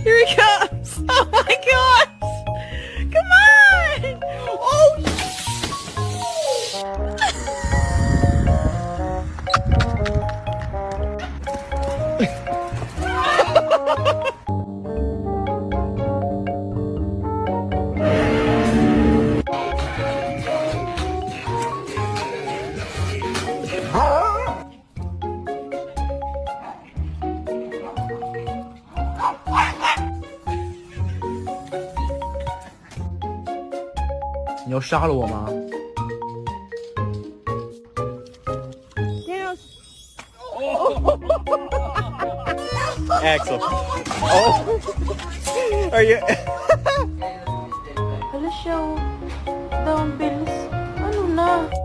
Here he comes! Oh my gosh! Come on! Oh!你要杀了我吗 Axel. Oh! Are you... Hala siya, oh. Ang bilis. Ano na?